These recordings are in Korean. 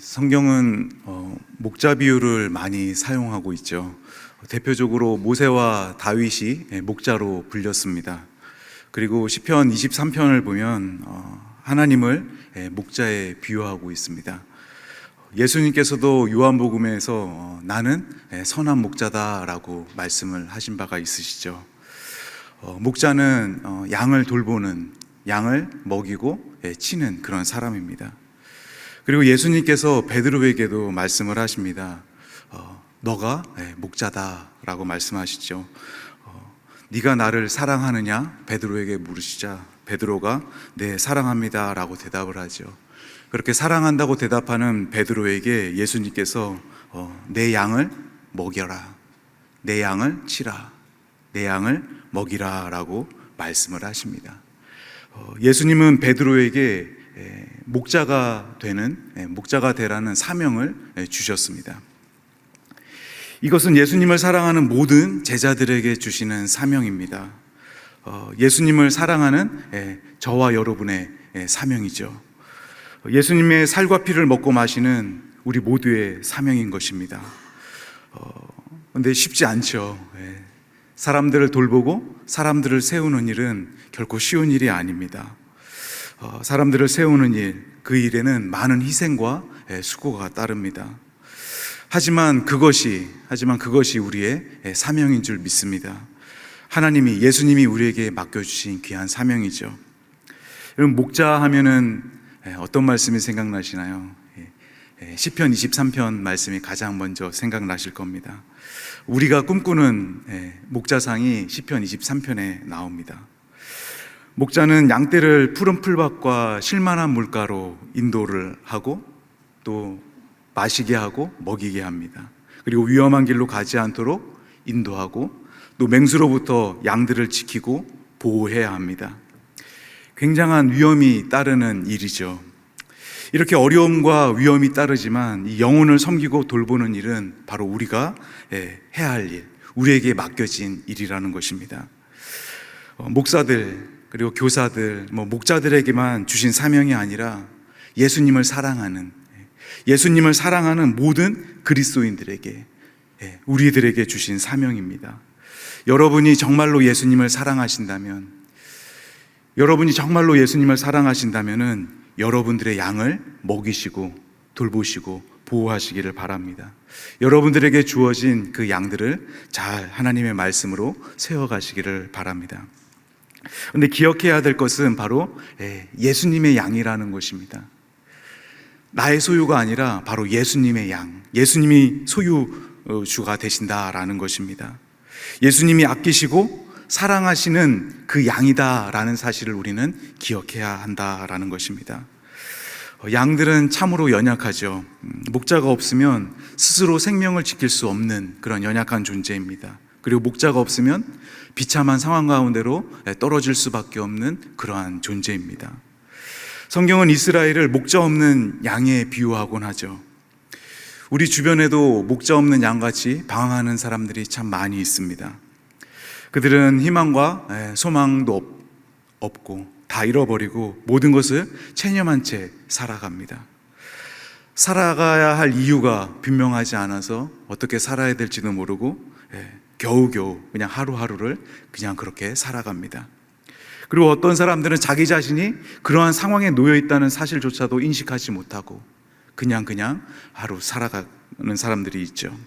성경은 목자 비유를 많이 사용하고 있죠. 대표적으로 모세와 다윗이 목자로 불렸습니다. 그리고 시편 23편을 보면 하나님을 목자에 비유하고 있습니다. 예수님께서도 요한복음에서 나는 선한 목자다라고 말씀을 하신 바가 있으시죠. 목자는 양을 돌보는, 양을 먹이고 치는 그런 사람입니다. 그리고 예수님께서 베드로에게도 말씀을 하십니다. 너가 목자다라고 말씀하시죠. 네가 나를 사랑하느냐? 베드로에게 물으시자 베드로가 네, 사랑합니다 라고 대답을 하죠. 그렇게 사랑한다고 대답하는 베드로에게 예수님께서 내 양을 먹여라, 내 양을 치라, 내 양을 먹이라 라고 말씀을 하십니다. 예수님은 베드로에게 목자가 되라는 사명을 주셨습니다. 이것은 예수님을 사랑하는 모든 제자들에게 주시는 사명입니다. 예수님을 사랑하는 저와 여러분의 사명이죠. 예수님의 살과 피를 먹고 마시는 우리 모두의 사명인 것입니다. 그런데 쉽지 않죠. 사람들을 돌보고 사람들을 세우는 일은 결코 쉬운 일이 아닙니다. 사람들을 세우는 일, 그 일에는 많은 희생과 수고가 따릅니다. 하지만 그것이 우리의 사명인 줄 믿습니다. 예수님이 우리에게 맡겨주신 귀한 사명이죠. 여러분, 목자 하면은 어떤 말씀이 생각나시나요? 시편 23편 말씀이 가장 먼저 생각나실 겁니다. 우리가 꿈꾸는 목자상이 시편 23편에 나옵니다. 목자는 양떼를 푸른 풀밭과 쉴만한 물가로 인도를 하고 또 마시게 하고 먹이게 합니다. 그리고 위험한 길로 가지 않도록 인도하고 또 맹수로부터 양들을 지키고 보호해야 합니다. 굉장한 위험이 따르는 일이죠. 이렇게 어려움과 위험이 따르지만 이 영혼을 섬기고 돌보는 일은 바로 우리가 해야 할 일, 우리에게 맡겨진 일이라는 것입니다. 목사들 그리고 교사들, 목자들에게만 주신 사명이 아니라 예수님을 사랑하는 모든 그리스도인들에게, 우리들에게 주신 사명입니다. 여러분이 정말로 예수님을 사랑하신다면 여러분들의 양을 먹이시고 돌보시고 보호하시기를 바랍니다. 여러분들에게 주어진 그 양들을 잘 하나님의 말씀으로 세워가시기를 바랍니다. 그런데 기억해야 될 것은 바로 예수님의 양이라는 것입니다. 나의 소유가 아니라 바로 예수님의 양, 예수님이 소유주가 되신다라는 것입니다. 예수님이 아끼시고 사랑하시는 그 양이다라는 사실을 우리는 기억해야 한다라는 것입니다. 양들은 참으로 연약하죠. 목자가 없으면 스스로 생명을 지킬 수 없는 그런 연약한 존재입니다. 그리고 목자가 없으면 비참한 상황 가운데로 떨어질 수밖에 없는 그러한 존재입니다. 성경은 이스라엘을 목자 없는 양에 비유하곤 하죠. 우리 주변에도 목자 없는 양같이 방황하는 사람들이 참 많이 있습니다. 그들은 희망과 소망도 없고 다 잃어버리고 모든 것을 체념한 채 살아갑니다. 살아가야 할 이유가 분명하지 않아서 어떻게 살아야 될지도 모르고 겨우겨우 그냥 하루하루를 그냥 그렇게 살아갑니다. 그리고 어떤 사람들은 자기 자신이 그러한 상황에 놓여 있다는 사실조차도 인식하지 못하고 그냥 하루 살아가는 사람들이 있죠.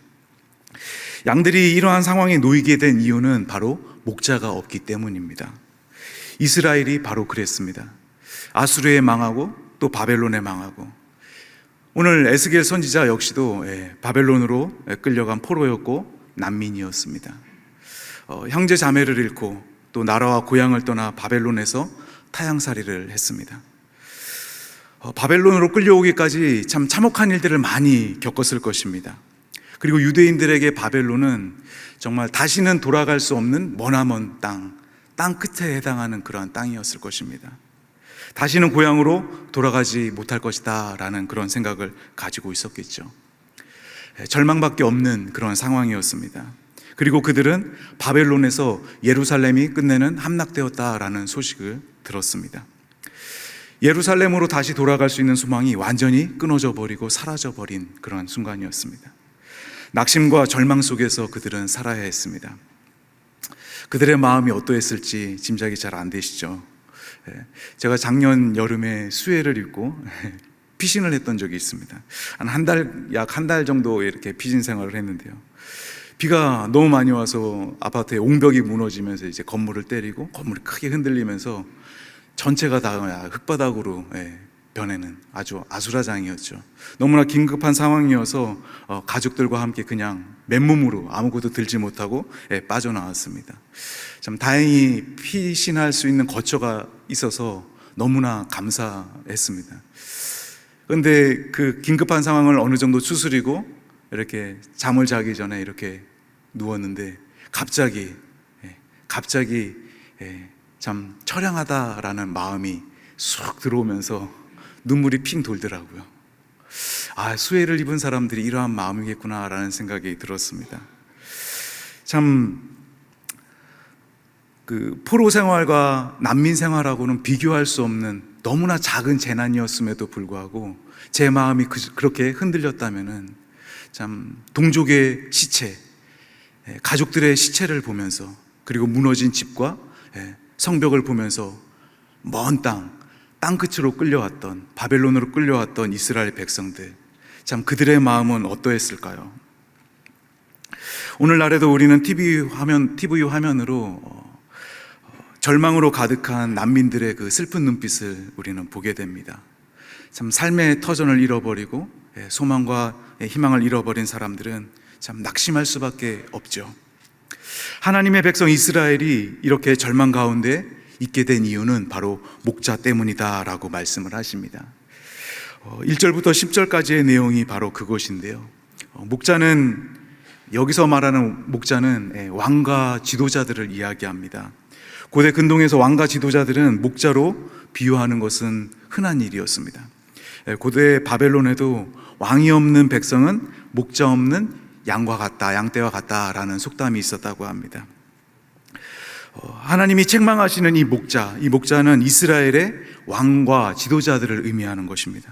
양들이 이러한 상황에 놓이게 된 이유는 바로 목자가 없기 때문입니다. 이스라엘이 바로 그랬습니다. 아수르에 망하고 또 바벨론에 망하고, 오늘 에스겔 선지자 역시도 바벨론으로 끌려간 포로였고 난민이었습니다. 형제 자매를 잃고 또 나라와 고향을 떠나 바벨론에서 타향살이를 했습니다. 바벨론으로 끌려오기까지 참 참혹한 일들을 많이 겪었을 것입니다. 그리고 유대인들에게 바벨론은 정말 다시는 돌아갈 수 없는 머나먼 땅 끝에 해당하는 그러한 땅이었을 것입니다. 다시는 고향으로 돌아가지 못할 것이다 라는 그런 생각을 가지고 있었겠죠. 절망밖에 없는 그런 상황이었습니다. 그리고 그들은 바벨론에서 예루살렘이 끝내는 함락되었다라는 소식을 들었습니다. 예루살렘으로 다시 돌아갈 수 있는 소망이 완전히 끊어져 버리고 사라져 버린 그런 순간이었습니다. 낙심과 절망 속에서 그들은 살아야 했습니다. 그들의 마음이 어떠했을지 짐작이 잘 안 되시죠? 제가 작년 여름에 수혜를 입고 피신을 했던 적이 있습니다. 약 한 달 정도 이렇게 피신 생활을 했는데요. 비가 너무 많이 와서 아파트의 옹벽이 무너지면서 이제 건물을 때리고 건물이 크게 흔들리면서 전체가 다 흙바닥으로 변해는 아주 아수라장이었죠. 너무나 긴급한 상황이어서 가족들과 함께 그냥 맨몸으로 아무것도 들지 못하고 빠져나왔습니다. 참 다행히 피신할 수 있는 거처가 있어서 너무나 감사했습니다. 그런데 그 긴급한 상황을 어느 정도 추스리고 이렇게 잠을 자기 전에 이렇게 누웠는데 갑자기 참 처량하다라는 마음이 쑥 들어오면서 눈물이 핑 돌더라고요. 수혜를 입은 사람들이 이러한 마음이겠구나라는 생각이 들었습니다. 참 그 포로 생활과 난민 생활하고는 비교할 수 없는 너무나 작은 재난이었음에도 불구하고 제 마음이 그렇게 흔들렸다면은 참 동족의 시체, 가족들의 시체를 보면서 그리고 무너진 집과 성벽을 보면서 먼 땅 끝으로 끌려왔던 바벨론으로 끌려왔던 이스라엘 백성들, 참 그들의 마음은 어떠했을까요? 오늘날에도 우리는 TV 화면으로 절망으로 가득한 난민들의 그 슬픈 눈빛을 우리는 보게 됩니다. 참 삶의 터전을 잃어버리고 소망과 희망을 잃어버린 사람들은 참 낙심할 수밖에 없죠. 하나님의 백성 이스라엘이 이렇게 절망 가운데 있게 된 이유는 바로 목자 때문이다 라고 말씀을 하십니다. 1절부터 10절까지의 내용이 바로 그것인데요. 여기서 말하는 목자는 왕과 지도자들을 이야기합니다. 고대 근동에서 왕과 지도자들은 목자로 비유하는 것은 흔한 일이었습니다. 고대 바벨론에도 왕이 없는 백성은 목자 없는 양과 같다, 양떼와 같다라는 속담이 있었다고 합니다. 하나님이 책망하시는 이 목자는 이스라엘의 왕과 지도자들을 의미하는 것입니다.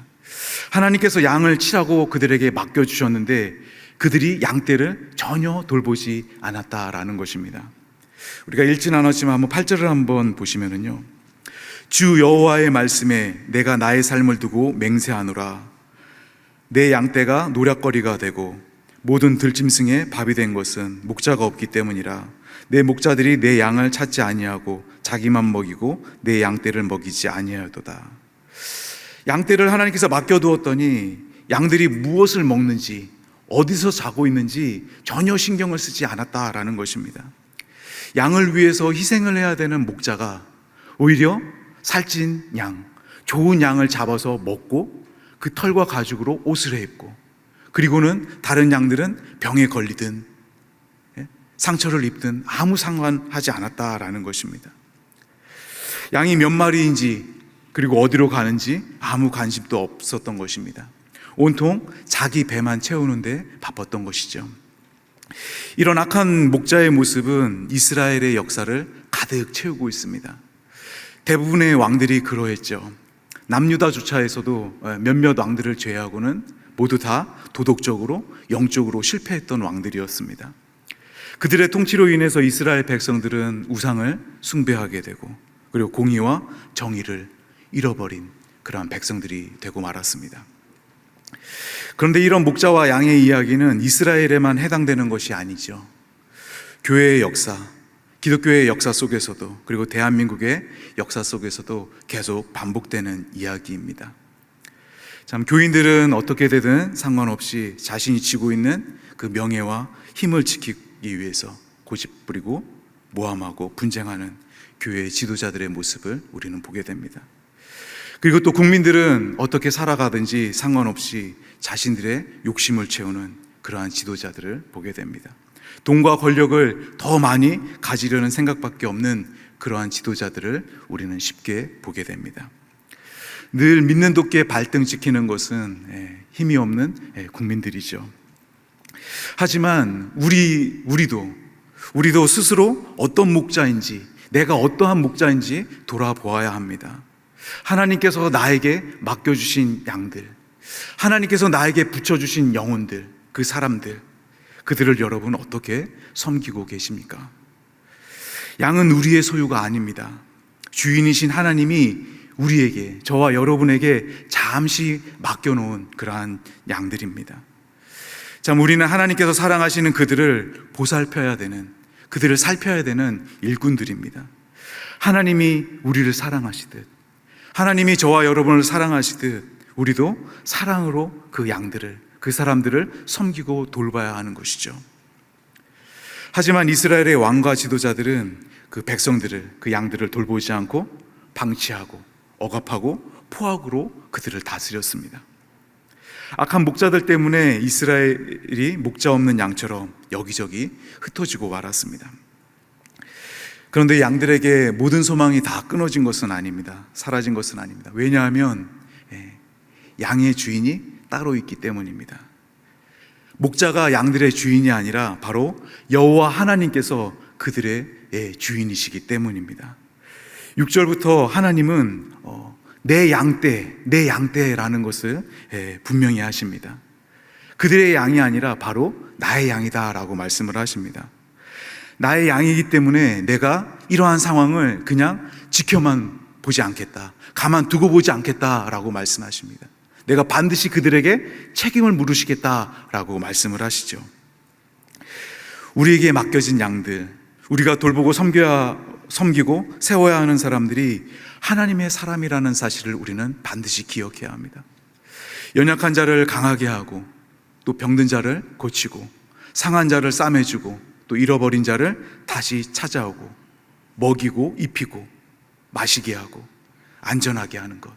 하나님께서 양을 치라고 그들에게 맡겨주셨는데 그들이 양떼를 전혀 돌보지 않았다라는 것입니다. 우리가 읽진 않았지만 한번 8절을 한번 보시면은요, 주 여호와의 말씀에 내가 나의 삶을 두고 맹세하노라. 내 양떼가 노략거리가 되고 모든 들짐승의 밥이 된 것은 목자가 없기 때문이라. 내 목자들이 내 양을 찾지 아니하고 자기만 먹이고 내 양떼를 먹이지 아니하도다. 양떼를 하나님께서 맡겨두었더니 양들이 무엇을 먹는지, 어디서 자고 있는지 전혀 신경을 쓰지 않았다라는 것입니다. 양을 위해서 희생을 해야 되는 목자가 오히려 살찐 양, 좋은 양을 잡아서 먹고 그 털과 가죽으로 옷을 해 입고, 그리고는 다른 양들은 병에 걸리든 상처를 입든 아무 상관하지 않았다라는 것입니다. 양이 몇 마리인지 그리고 어디로 가는지 아무 관심도 없었던 것입니다. 온통 자기 배만 채우는데 바빴던 것이죠. 이런 악한 목자의 모습은 이스라엘의 역사를 가득 채우고 있습니다. 대부분의 왕들이 그러했죠. 남유다조차에서도 몇몇 왕들을 제외하고는 모두 다 도덕적으로, 영적으로 실패했던 왕들이었습니다. 그들의 통치로 인해서 이스라엘 백성들은 우상을 숭배하게 되고 그리고 공의와 정의를 잃어버린 그러한 백성들이 되고 말았습니다. 그런데 이런 목자와 양의 이야기는 이스라엘에만 해당되는 것이 아니죠. 교회의 역사, 기독교의 역사 속에서도, 그리고 대한민국의 역사 속에서도 계속 반복되는 이야기입니다. 참 교인들은 어떻게 되든 상관없이 자신이 쥐고 있는 그 명예와 힘을 지키기 위해서 고집부리고 모함하고 분쟁하는 교회의 지도자들의 모습을 우리는 보게 됩니다. 그리고 또 국민들은 어떻게 살아가든지 상관없이 자신들의 욕심을 채우는 그러한 지도자들을 보게 됩니다. 돈과 권력을 더 많이 가지려는 생각밖에 없는 그러한 지도자들을 우리는 쉽게 보게 됩니다. 늘 믿는 도끼에 발등 찍히는 것은 힘이 없는 국민들이죠. 하지만 우리도 스스로 어떤 목자인지, 내가 어떠한 목자인지 돌아보아야 합니다. 하나님께서 나에게 맡겨주신 양들, 하나님께서 나에게 붙여주신 영혼들, 그 사람들, 그들을 여러분 어떻게 섬기고 계십니까? 양은 우리의 소유가 아닙니다. 주인이신 하나님이 우리에게, 저와 여러분에게 잠시 맡겨놓은 그러한 양들입니다. 참, 우리는 하나님께서 사랑하시는 그들을 보살펴야 되는, 그들을 살펴야 되는 일꾼들입니다. 하나님이 우리를 사랑하시듯, 하나님이 저와 여러분을 사랑하시듯 우리도 사랑으로 그 양들을, 그 사람들을 섬기고 돌봐야 하는 것이죠. 하지만 이스라엘의 왕과 지도자들은 그 백성들을, 그 양들을 돌보지 않고 방치하고 억압하고 포악으로 그들을 다스렸습니다. 악한 목자들 때문에 이스라엘이 목자 없는 양처럼 여기저기 흩어지고 말았습니다. 그런데 양들에게 모든 소망이 다 끊어진 것은 아닙니다. 사라진 것은 아닙니다. 왜냐하면 양의 주인이 따로 있기 때문입니다. 목자가 양들의 주인이 아니라 바로 여호와 하나님께서 그들의 주인이시기 때문입니다. 6절부터 하나님은 내 양떼라는 것을 분명히 하십니다. 그들의 양이 아니라 바로 나의 양이다 라고 말씀을 하십니다. 나의 양이기 때문에 내가 이러한 상황을 그냥 지켜만 보지 않겠다, 가만두고 보지 않겠다라고 말씀하십니다. 내가 반드시 그들에게 책임을 물으시겠다라고 말씀을 하시죠. 우리에게 맡겨진 양들, 우리가 돌보고 섬기고 세워야 하는 사람들이 하나님의 사람이라는 사실을 우리는 반드시 기억해야 합니다. 연약한 자를 강하게 하고, 또 병든 자를 고치고, 상한 자를 싸매주고, 또 잃어버린 자를 다시 찾아오고, 먹이고 입히고 마시게 하고 안전하게 하는 것,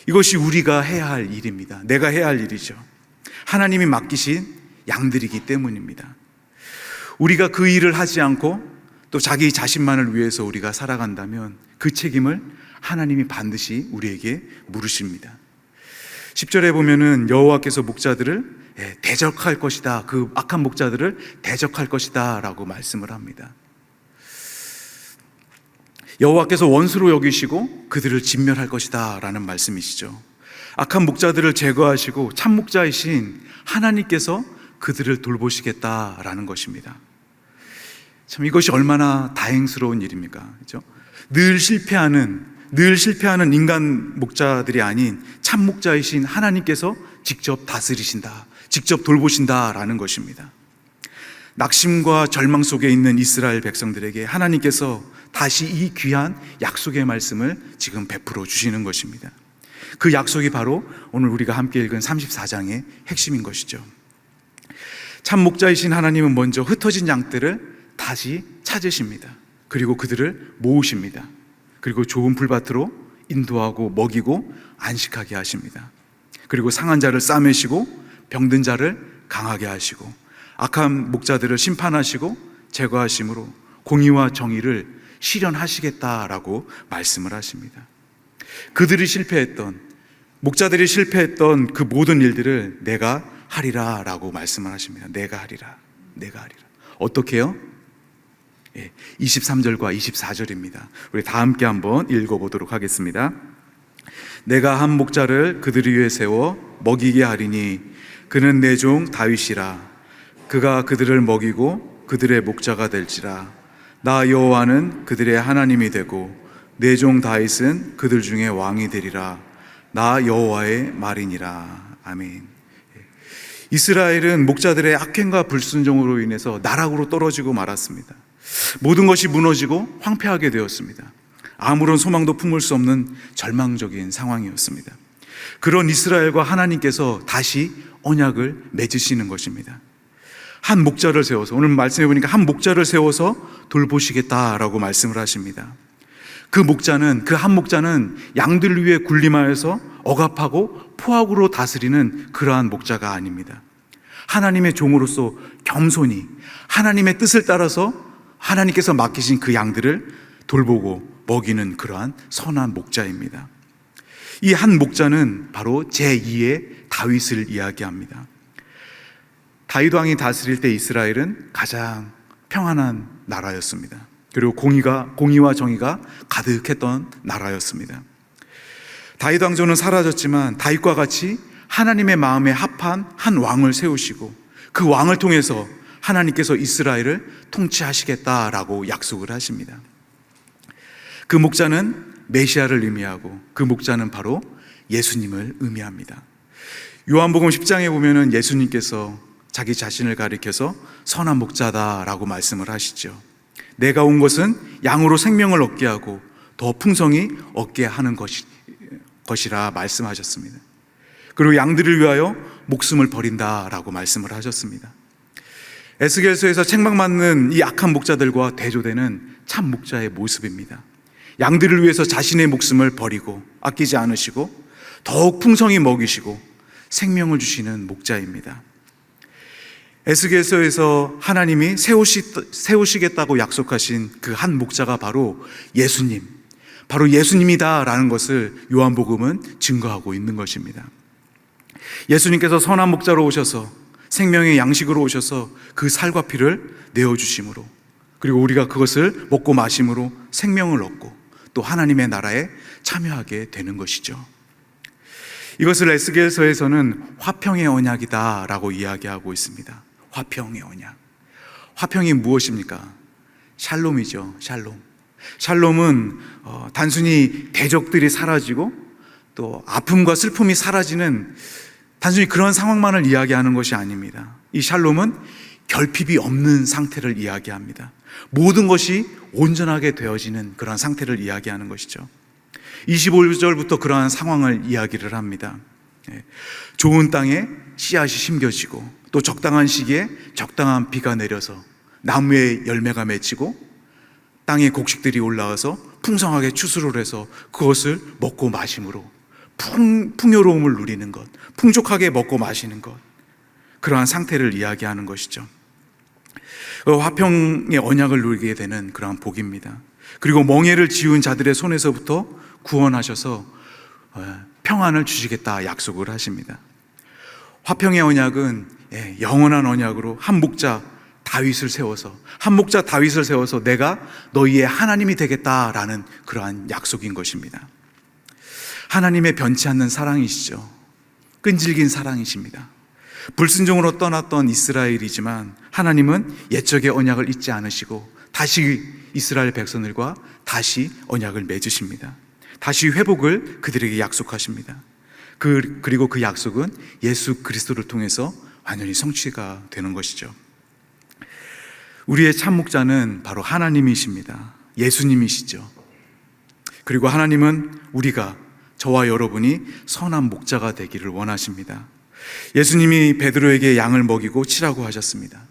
이것이 우리가 해야 할 일입니다. 내가 해야 할 일이죠. 하나님이 맡기신 양들이기 때문입니다. 우리가 그 일을 하지 않고 또 자기 자신만을 위해서 우리가 살아간다면 그 책임을 하나님이 반드시 우리에게 물으십니다. 10절에 보면은 여호와께서 목자들을 대적할 것이다, 그 악한 목자들을 대적할 것이다 라고 말씀을 합니다. 여호와께서 원수로 여기시고 그들을 진멸할 것이다 라는 말씀이시죠. 악한 목자들을 제거하시고 참 목자이신 하나님께서 그들을 돌보시겠다라는 것입니다. 참, 이것이 얼마나 다행스러운 일입니까? 그렇죠? 늘 실패하는 인간 목자들이 아닌 참 목자이신 하나님께서 직접 다스리신다, 직접 돌보신다라는 것입니다. 낙심과 절망 속에 있는 이스라엘 백성들에게 하나님께서 다시 이 귀한 약속의 말씀을 지금 베풀어 주시는 것입니다. 그 약속이 바로 오늘 우리가 함께 읽은 34장의 핵심인 것이죠. 참 목자이신 하나님은 먼저 흩어진 양들을 다시 찾으십니다. 그리고 그들을 모으십니다. 그리고 좁은 풀밭으로 인도하고 먹이고 안식하게 하십니다. 그리고 상한 자를 싸매시고 병든 자를 강하게 하시고 악한 목자들을 심판하시고 제거하심으로 공의와 정의를 실현하시겠다라고 말씀을 하십니다. 목자들이 실패했던 그 모든 일들을 내가 하리라 라고 말씀을 하십니다. 내가 하리라. 어떻게요? 23절과 24절입니다. 우리 다 함께 한번 읽어보도록 하겠습니다. 내가 한 목자를 그들을 위해 세워 먹이게 하리니 그는 내 종 다윗이라. 그가 그들을 먹이고 그들의 목자가 될지라. 나 여호와는 그들의 하나님이 되고 내 종 다윗은 그들 중에 왕이 되리라. 나 여호와의 말이니라. 아멘. 이스라엘은 목자들의 악행과 불순종으로 인해서 나락으로 떨어지고 말았습니다. 모든 것이 무너지고 황폐하게 되었습니다. 아무런 소망도 품을 수 없는 절망적인 상황이었습니다. 그런 이스라엘과 하나님께서 다시 언약을 맺으시는 것입니다. 한 목자를 세워서, 오늘 말씀해 보니까 한 목자를 세워서 돌보시겠다라고 말씀을 하십니다. 그 한 목자는 양들 위에 군림하여서 억압하고 포악으로 다스리는 그러한 목자가 아닙니다. 하나님의 종으로서 겸손히 하나님의 뜻을 따라서 하나님께서 맡기신 그 양들을 돌보고 먹이는 그러한 선한 목자입니다. 이 한 목자는 바로 제2의 다윗을 이야기합니다. 다윗 왕이 다스릴 때 이스라엘은 가장 평안한 나라였습니다. 그리고 공의와 정의가 가득했던 나라였습니다. 다윗 왕조는 사라졌지만 다윗과 같이 하나님의 마음에 합한 한 왕을 세우시고 그 왕을 통해서 하나님께서 이스라엘을 통치하시겠다라고 약속을 하십니다. 그 목자는 메시아를 의미하고 그 목자는 바로 예수님을 의미합니다. 요한복음 10장에 보면은 예수님께서 자기 자신을 가리켜서 선한 목자다라고 말씀을 하시죠. 내가 온 것은 양으로 생명을 얻게 하고 더 풍성히 얻게 하는 것이라 말씀하셨습니다. 그리고 양들을 위하여 목숨을 버린다라고 말씀을 하셨습니다. 에스겔서에서 책망받는 이 악한 목자들과 대조되는 참 목자의 모습입니다. 양들을 위해서 자신의 목숨을 버리고 아끼지 않으시고 더욱 풍성히 먹이시고 생명을 주시는 목자입니다. 에스겔서에서 하나님이 세우시겠다고 약속하신 그 한 목자가 바로 예수님이다라는 것을 요한복음은 증거하고 있는 것입니다. 예수님께서 선한 목자로 오셔서 생명의 양식으로 오셔서 그 살과 피를 내어주심으로, 그리고 우리가 그것을 먹고 마심으로 생명을 얻고 또 하나님의 나라에 참여하게 되는 것이죠. 이것을 에스겔서에서는 화평의 언약이다라고 이야기하고 있습니다. 화평의 언약. 화평이 무엇입니까? 샬롬이죠. 샬롬은 단순히 대적들이 사라지고 또 아픔과 슬픔이 사라지는 단순히 그런 상황만을 이야기하는 것이 아닙니다. 이 샬롬은 결핍이 없는 상태를 이야기합니다. 모든 것이 온전하게 되어지는 그런 상태를 이야기하는 것이죠. 25절부터 그러한 상황을 이야기를 합니다. 좋은 땅에 씨앗이 심겨지고 또 적당한 시기에 적당한 비가 내려서 나무에 열매가 맺히고 땅에 곡식들이 올라와서 풍성하게 추수를 해서 그것을 먹고 마심으로 풍요로움을 누리는 것, 풍족하게 먹고 마시는 것, 그러한 상태를 이야기하는 것이죠. 화평의 언약을 누리게 되는 그러한 복입니다. 그리고 멍에를 지운 자들의 손에서부터 구원하셔서 평안을 주시겠다 약속을 하십니다. 화평의 언약은 영원한 언약으로 한 목자 다윗을 세워서 내가 너희의 하나님이 되겠다라는 그러한 약속인 것입니다. 하나님의 변치 않는 사랑이시죠. 끈질긴 사랑이십니다. 불순종으로 떠났던 이스라엘이지만 하나님은 옛적의 언약을 잊지 않으시고 다시 이스라엘 백성들과 다시 언약을 맺으십니다. 다시 회복을 그들에게 약속하십니다. 그리고 그 약속은 예수 그리스도를 통해서 완전히 성취가 되는 것이죠. 우리의 참 목자는 바로 하나님이십니다. 예수님이시죠. 그리고 하나님은 저와 여러분이 선한 목자가 되기를 원하십니다. 예수님이 베드로에게 양을 먹이고 치라고 하셨습니다.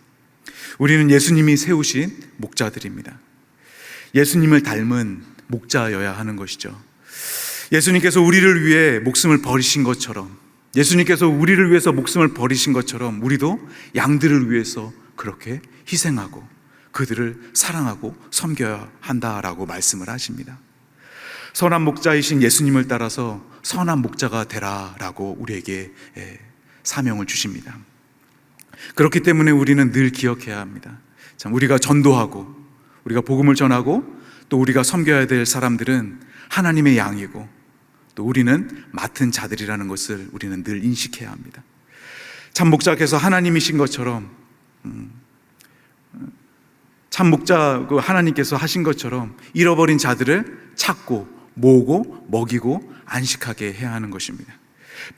우리는 예수님이 세우신 목자들입니다. 예수님을 닮은 목자여야 하는 것이죠. 예수님께서 우리를 위해 목숨을 버리신 것처럼, 우리도 양들을 위해서 그렇게 희생하고 그들을 사랑하고 섬겨야 한다라고 말씀을 하십니다. 선한 목자이신 예수님을 따라서 선한 목자가 되라라고 우리에게 사명을 주십니다. 그렇기 때문에 우리는 늘 기억해야 합니다. 참, 우리가 전도하고 우리가 복음을 전하고 또 우리가 섬겨야 될 사람들은 하나님의 양이고 또 우리는 맡은 자들이라는 것을 우리는 늘 인식해야 합니다. 참 목자께서 하나님이신 것처럼, 참 목자 하나님께서 하신 것처럼 잃어버린 자들을 찾고 모으고 먹이고 안식하게 해야 하는 것입니다.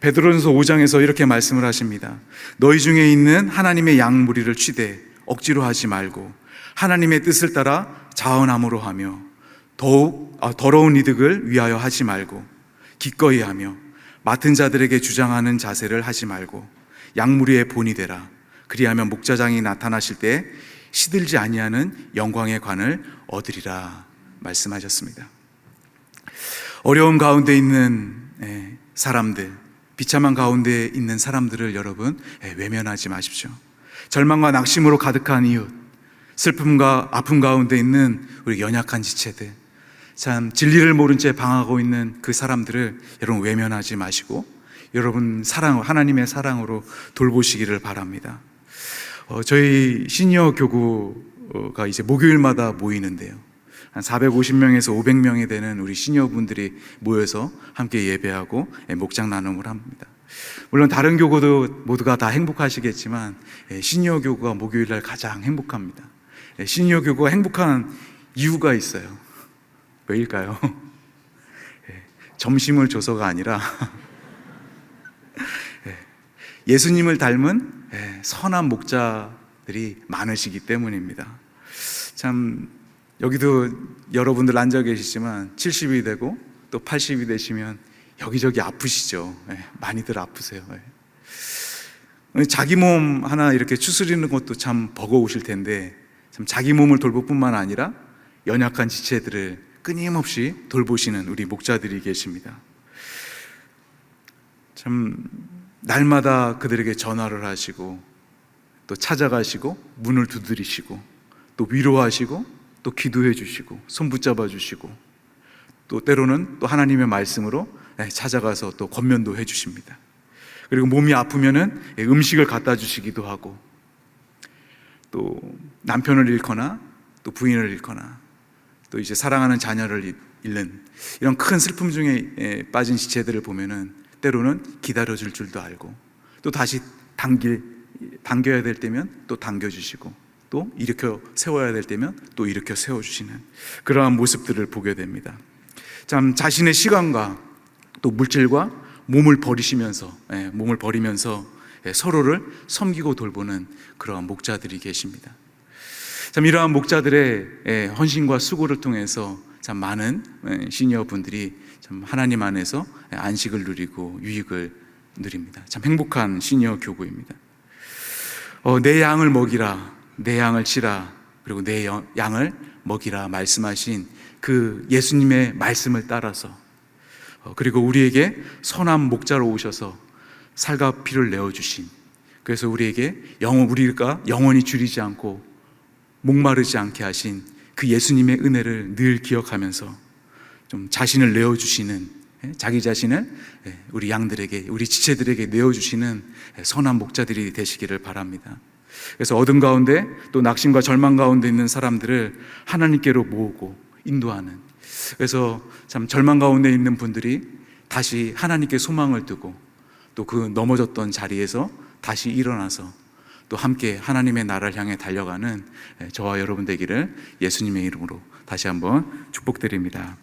베드로전서 5장에서 이렇게 말씀을 하십니다. 너희 중에 있는 하나님의 양 무리를 취대 억지로 하지 말고 하나님의 뜻을 따라 자원함으로 하며 더욱 더러운 이득을 위하여 하지 말고 기꺼이 하며 맡은 자들에게 주장하는 자세를 하지 말고 양 무리의 본이 되라. 그리하면 목자장이 나타나실 때 시들지 아니하는 영광의 관을 얻으리라 말씀하셨습니다. 어려움 가운데 있는 사람들, 비참한 가운데 있는 사람들을 여러분 외면하지 마십시오. 절망과 낙심으로 가득한 이웃, 슬픔과 아픔 가운데 있는 우리 연약한 지체들, 참 진리를 모른 채 방황하고 있는 그 사람들을 여러분 외면하지 마시고 여러분 하나님의 사랑으로 돌보시기를 바랍니다. 저희 시니어 교구가 이제 목요일마다 모이는데요. 한 450명에서 500명이 되는 우리 시니어분들이 모여서 함께 예배하고 목장 나눔을 합니다. 물론 다른 교구도 모두가 다 행복하시겠지만 시니어 교구가 목요일 날 가장 행복합니다. 시니어 교구가 행복한 이유가 있어요. 왜일까요? 점심을 줘서가 아니라 예수님을 닮은 선한 목자들이 많으시기 때문입니다. 참 여기도 여러분들 앉아 계시지만 70이 되고 또 80이 되시면 여기저기 아프시죠. 많이들 아프세요. 자기 몸 하나 이렇게 추스리는 것도 참 버거우실 텐데 참 자기 몸을 돌볼 뿐만 아니라 연약한 지체들을 끊임없이 돌보시는 우리 목자들이 계십니다. 참 날마다 그들에게 전화를 하시고 또 찾아가시고 문을 두드리시고 또 위로하시고 또 기도해 주시고 손 붙잡아 주시고 또 때로는 또 하나님의 말씀으로 찾아가서 또 권면도 해 주십니다. 그리고 몸이 아프면은 음식을 갖다 주시기도 하고 또 남편을 잃거나 또 부인을 잃거나 또 이제 사랑하는 자녀를 잃는 이런 큰 슬픔 중에 빠진 지체들을 보면은 때로는 기다려줄 줄도 알고 또 다시 당겨야 될 때면 또 당겨주시고 또 일으켜 세워야 될 때면 또 일으켜 세워주시는 그러한 모습들을 보게 됩니다. 참 자신의 시간과 또 물질과 몸을 버리면서 서로를 섬기고 돌보는 그러한 목자들이 계십니다. 참 이러한 목자들의 헌신과 수고를 통해서 참 많은 시니어 분들이 참 하나님 안에서 안식을 누리고 유익을 누립니다. 참 행복한 시니어 교구입니다. 내 양을 먹이라, 내 양을 치라, 그리고 내 양을 먹이라 말씀하신 그 예수님의 말씀을 따라서 그리고 우리에게 선한 목자로 오셔서 살과 피를 내어주신 그래서 우리가 영원히 줄이지 않고 목마르지 않게 하신 그 예수님의 은혜를 늘 기억하면서 좀 자신을 내어주시는 자기 자신을 우리 양들에게 우리 지체들에게 내어주시는 선한 목자들이 되시기를 바랍니다. 그래서 어둠 가운데 또 낙심과 절망 가운데 있는 사람들을 하나님께로 모으고 인도하는 그래서 참 절망 가운데 있는 분들이 다시 하나님께 소망을 두고 또 그 넘어졌던 자리에서 다시 일어나서 또 함께 하나님의 나라를 향해 달려가는 저와 여러분 되기를 예수님의 이름으로 다시 한번 축복드립니다.